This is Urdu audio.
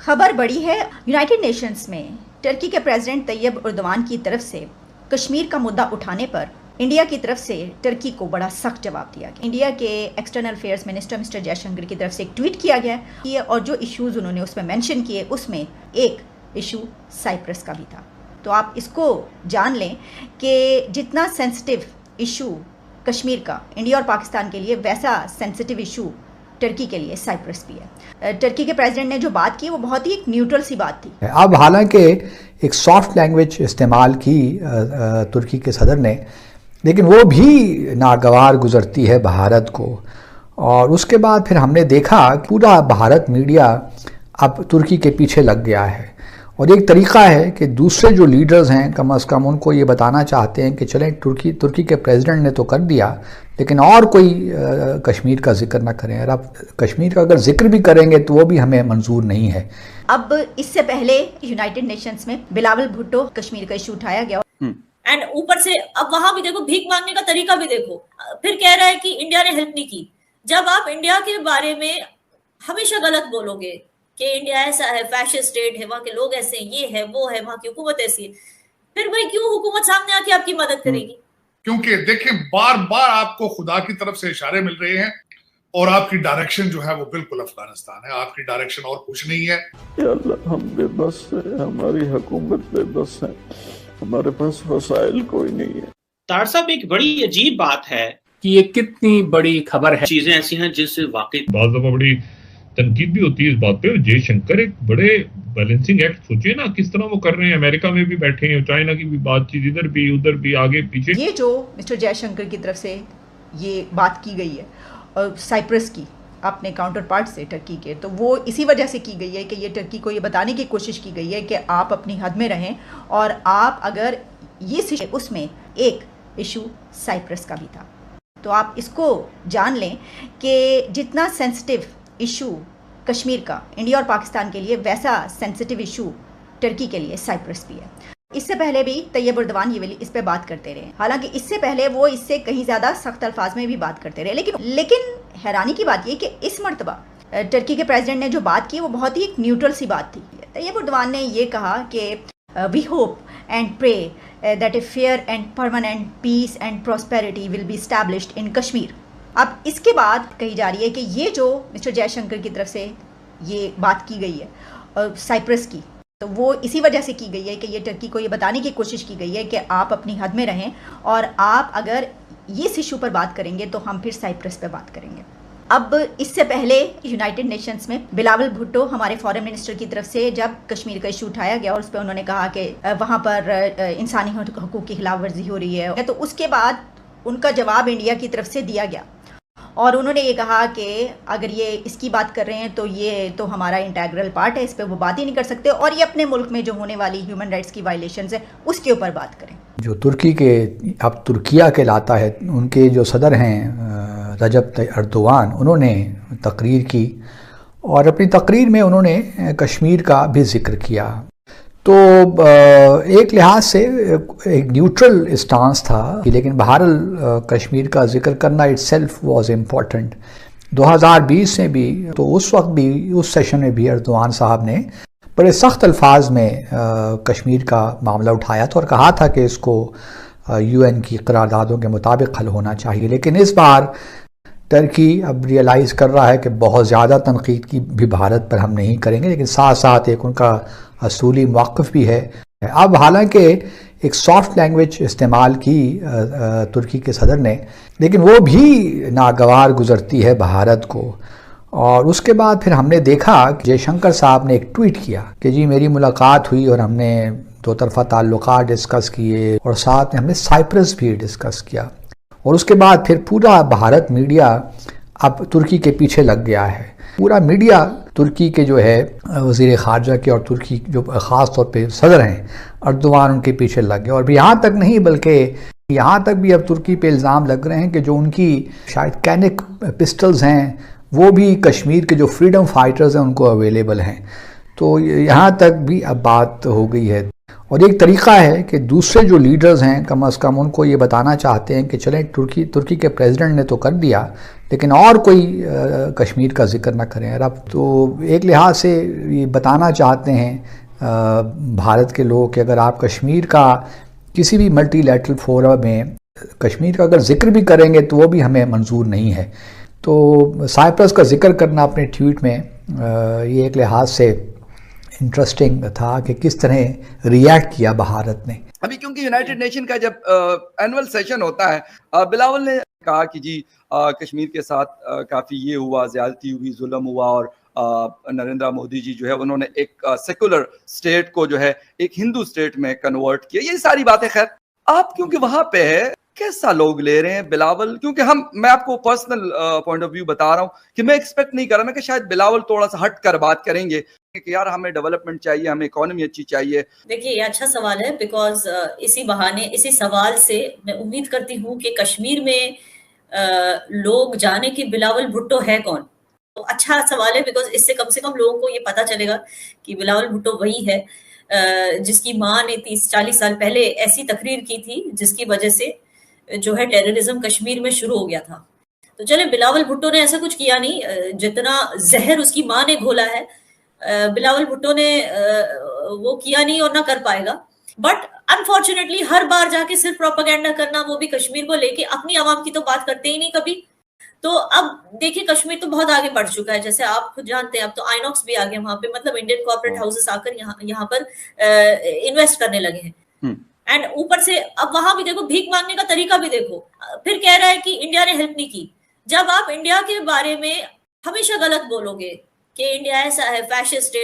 خبر بڑی ہے، یونائٹڈ نیشنز میں ترکی کے پریزیڈنٹ طیب اردوان کی طرف سے کشمیر کا مدعا اٹھانے پر انڈیا کی طرف سے ترکی کو بڑا سخت جواب دیا گیا۔ انڈیا کے ایکسٹرنل افیئرز منسٹر مسٹر جے شنکر کی طرف سے ایک ٹویٹ کیا گیا ہے اور جو ایشوز انہوں نے اس میں مینشن کیے اس میں ایک ایشو سائپرس کا بھی تھا۔ تو آپ اس کو جان لیں کہ جتنا سینسٹیو ایشو کشمیر کا انڈیا اور پاکستان کے لیے، ویسا سینسٹیو ایشو ٹرکی کے لیے سائپرس بھی ہے۔ ٹرکی کے پریزیڈنٹ نے جو بات کی وہ بہت ہی ایک نیوٹرل سی بات تھی۔ اب حالانکہ ایک سافٹ لینگویج استعمال کی ترکی کے صدر نے، لیکن وہ بھی ناگوار گزرتی ہے بھارت کو، اور اس کے بعد پھر ہم نے دیکھا کہ پورا بھارت میڈیا اب ترکی کے پیچھے لگ گیا ہے، اور ایک طریقہ ہے کہ دوسرے جو لیڈرز ہیں کم از کم ان کو یہ بتانا چاہتے ہیں کہ چلیں ترکی کے پریزیڈنٹ نے تو کر دیا، لیکن اور کوئی کشمیر کا ذکر نہ کریں، اور اب کشمیر کا اگر ذکر بھی کریں گے تو وہ بھی ہمیں منظور نہیں ہے۔ اب اس سے پہلے یونائٹڈ نیشنز میں بلاول بھٹو کشمیر کا ایشو اٹھایا گیا، اینڈ اوپر سے اب وہاں بھی دیکھو، بھیک مانگنے کا طریقہ بھی دیکھو، پھر کہہ رہا ہے کہ انڈیا نے ہیلپ نہیں کی۔ جب آپ انڈیا کے بارے میں ہمیشہ غلط بولو گے کہ انڈیا ایسا ہے، فیشسٹ اسٹیٹ ہے، وہاں کے لوگ ایسے ہیں، یہ ہے وہ ہے، وہاں کی حکومت ایسی ہے، پھر بھائی کیوں حکومت سامنے آ کے آپ کی مدد کرے گی؟ کیونکہ دیکھیں بار بار آپ کو خدا کی طرف سے اشارے مل رہے ہیں، اور آپ کی ڈائریکشن جو ہے وہ بالکل افغانستان ہے، آپ کی ڈائریکشن اور کچھ نہیں ہے۔ یا اللہ ہم بے بس ہیں، ہماری حکومت بے بس ہے، ہمارے پاس وسائل کوئی نہیں ہے۔ طاہر صاحب ایک بڑی عجیب بات ہے کہ یہ کتنی بڑی خبر ہے، چیزیں ایسی ہیں جس سے واقعی بعض دفعہ بڑی تنقید بھی ہوتی ہے اس بات پہ۔ جے شنکر ایک بڑے بیلنسنگ ایکٹ، سوچے نا کس طرح وہ کر رہے ہیں، امریکہ میں بھی بیٹھے ہیں، چائنا کی بھی بات چیت، ادھر بھی ادھر بھی، آگے پیچھے۔ یہ جو مسٹر جے شنکر کی طرف سے یہ بات کی گئی ہے اور سائپرس کی اپنے کاؤنٹر پارٹ سے ٹرکی کے، تو وہ اسی وجہ سے کی گئی ہے کہ یہ ٹرکی کو یہ بتانے کی کوشش کی گئی ہے کہ آپ اپنی حد میں رہیں، اور آپ اگر یہ اس میں ایک ایشو سائپرس کا بھی تھا۔ تو آپ اس کو جان لیں کہ جتنا سینسٹیو ایشو کشمیر کا انڈیا اور پاکستان کے لیے، ویسا سینسٹیو ایشو ٹرکی کے لیے سائپرس بھی ہے۔ اس سے پہلے بھی طیب اردوان یہ اس پہ بات کرتے رہے، حالانکہ اس سے پہلے وہ اس سے کہیں زیادہ سخت الفاظ میں بھی بات کرتے رہے، لیکن حیرانی کی بات یہ کہ اس مرتبہ ٹرکی کے پریزیڈنٹ نے جو بات کی وہ بہت ہی ایک نیوٹرل سی بات تھی۔ طیب اردوان نے یہ کہا کہ we hope and pray that a fair and permanent peace and prosperity will be established in Kashmir۔ اب اس کے بعد کہی جا رہی ہے کہ یہ جو مسٹر جے شنکر کی طرف سے یہ بات کی گئی ہے سائپرس کی، تو وہ اسی وجہ سے کی گئی ہے کہ یہ ٹرکی کو یہ بتانے کی کوشش کی گئی ہے کہ آپ اپنی حد میں رہیں، اور آپ اگر اس ایشو پر بات کریں گے تو ہم پھر سائپرس پہ بات کریں گے۔ اب اس سے پہلے یونائٹڈ نیشنز میں بلاول بھٹو ہمارے فارن منسٹر کی طرف سے جب کشمیر کا ایشو اٹھایا گیا اور اس پہ انہوں نے کہا کہ وہاں پر انسانی حقوق کی خلاف ورزی ہو رہی ہے، تو اس کے بعد ان کا جواب انڈیا کی طرف سے دیا گیا، اور انہوں نے یہ کہا کہ اگر یہ اس کی بات کر رہے ہیں تو یہ تو ہمارا انٹیگرل پارٹ ہے، اس پہ وہ بات ہی نہیں کر سکتے، اور یہ اپنے ملک میں جو ہونے والی ہیومن رائٹس کی وائلیشنز ہیں اس کے اوپر بات کریں۔ جو ترکی کے اب ترکیہ کہلاتا ہے، ان کے جو صدر ہیں رجب طیب اردوان، انہوں نے تقریر کی، اور اپنی تقریر میں انہوں نے کشمیر کا بھی ذکر کیا۔ تو ایک لحاظ سے ایک نیوٹرل اسٹانس تھا، لیکن بہرحال کشمیر کا ذکر کرنا اٹ سیلف واز امپورٹنٹ۔ 2020 میں بھی، تو اس وقت بھی، اس سیشن میں بھی اردوان صاحب نے بڑے سخت الفاظ میں کشمیر کا معاملہ اٹھایا تھا اور کہا تھا کہ اس کو UN کی قراردادوں کے مطابق حل ہونا چاہیے، لیکن اس بار ترکی اب ریئلائز کر رہا ہے کہ بہت زیادہ تنقید کی بھی بھارت پر ہم نہیں کریں گے، لیکن ساتھ ساتھ ایک ان کا اصولی موقف بھی ہے۔ اب حالانکہ ایک سافٹ لینگویج استعمال کی ترکی کے صدر نے، لیکن وہ بھی ناگوار گزرتی ہے بھارت کو، اور اس کے بعد پھر ہم نے دیکھا کہ جے شنکر صاحب نے ایک ٹویٹ کیا کہ جی میری ملاقات ہوئی اور ہم نے دو طرفہ تعلقات ڈسکس کیے، اور ساتھ میں ہم نے سائپرس بھی ڈسکس کیا، اور اس کے بعد پھر پورا بھارت میڈیا اب ترکی کے پیچھے لگ گیا ہے۔ پورا میڈیا ترکی کے جو ہے وزیر خارجہ کے اور ترکی جو خاص طور پہ صدر ہیں اردوان، ان کے پیچھے لگ گیا، اور یہاں تک نہیں بلکہ یہاں تک بھی اب ترکی پہ الزام لگ رہے ہیں کہ جو ان کی شاید کینک پسٹلز ہیں وہ بھی کشمیر کے جو فریڈم فائٹرز ہیں ان کو اویلیبل ہیں۔ تو یہاں تک بھی اب بات ہو گئی ہے، اور ایک طریقہ ہے کہ دوسرے جو لیڈرز ہیں کم از کم ان کو یہ بتانا چاہتے ہیں کہ چلیں ترکی کے پریزیڈنٹ نے تو کر دیا لیکن اور کوئی کشمیر کا ذکر نہ کریں. اور اب تو ایک لحاظ سے یہ بتانا چاہتے ہیں بھارت کے لوگ کہ اگر آپ کشمیر کا کسی بھی ملٹی لیٹرل فورم میں کشمیر کا اگر ذکر بھی کریں گے تو وہ بھی ہمیں منظور نہیں ہے. تو سائپرس کا ذکر کرنا اپنے ٹویٹ میں یہ ایک لحاظ سے انٹرسٹنگ تھا کہ کس طرح ریئیکٹ کیا بھارت نے. ابھی کیونکہ یونائٹڈ نیشن کا جب اینول سیشن ہوتا ہے بلاول نے کہا کہ جی کشمیر کے ساتھ کافی یہ ہوا، زیادتی ہوئی، ظلم ہوا، اور نریندر مودی جی جو ہے انہوں نے ایک سیکولر سٹیٹ کو جو ہے ایک ہندو سٹیٹ میں کنورٹ کیا. یہ ساری باتیں خیر آپ کیونکہ وہاں پہ ہے کیسا لوگ لے رہے ہیں بلاول؟ کیونکہ میں آپ کو پرسنل پوائنٹ آف ویو بتا رہا ہوں کہ میں ایکسپیکٹ نہیں کر رہا میں کہ شاید بلاول تھوڑا سا ہٹ کر بات کریں گے کہ یار ہمیں ڈیولپمنٹ چاہیے، ہمیں اکانومی اچھی چاہیے. دیکھیے یہ اچھا سوال ہے بیکاز اسی بہانے اسی سوال سے میں امید کرتی ہوں کہ کشمیر میں لوگ جانے کہ بلاول بھٹو ہے کون. تو اچھا سوال ہے بیکاز اس سے کم لوگوں کو یہ پتا چلے گا کہ بلاول بھٹو وہی ہے جس کی ماں نے 30-40 سال پہلے ایسی تقریر کی تھی جس کی وجہ سے جو ہے ٹیررزم کشمیر میں شروع ہو گیا تھا. تو چلے بلاول بھٹو نے ایسا کچھ کیا نہیں، جتنا زہر اس کی ماں نے گھولا ہے بلاول بھٹو نے وہ کیا نہیں اور نہ کر پائے گا. بٹ انفارچونیٹلی ہر بار جا کے صرف پروپیگنڈا کرنا، وہ بھی کشمیر کو لے کے، اپنی عوام کی تو بات کرتے ہی نہیں کبھی. تو اب دیکھیے کشمیر تو بہت آگے بڑھ چکا ہے، جیسے آپ خود جانتے ہیں اب تو آئینوکس بھی آ گئے وہاں پہ، مطلب انڈین کارپوریٹ ہاؤسز آ کر یہاں پر انویسٹ کرنے لگے ہیں. اینڈ اوپر سے اب وہاں بھی دیکھو بھیک مانگنے کا طریقہ بھی دیکھو، پھر کہہ رہا ہے کہ انڈیا نے ہیلپ نہیں کی. جب آپ انڈیا کے بارے میں ہمیشہ غلط بولو گے کہ انڈیا ایسا ہے فیشسٹ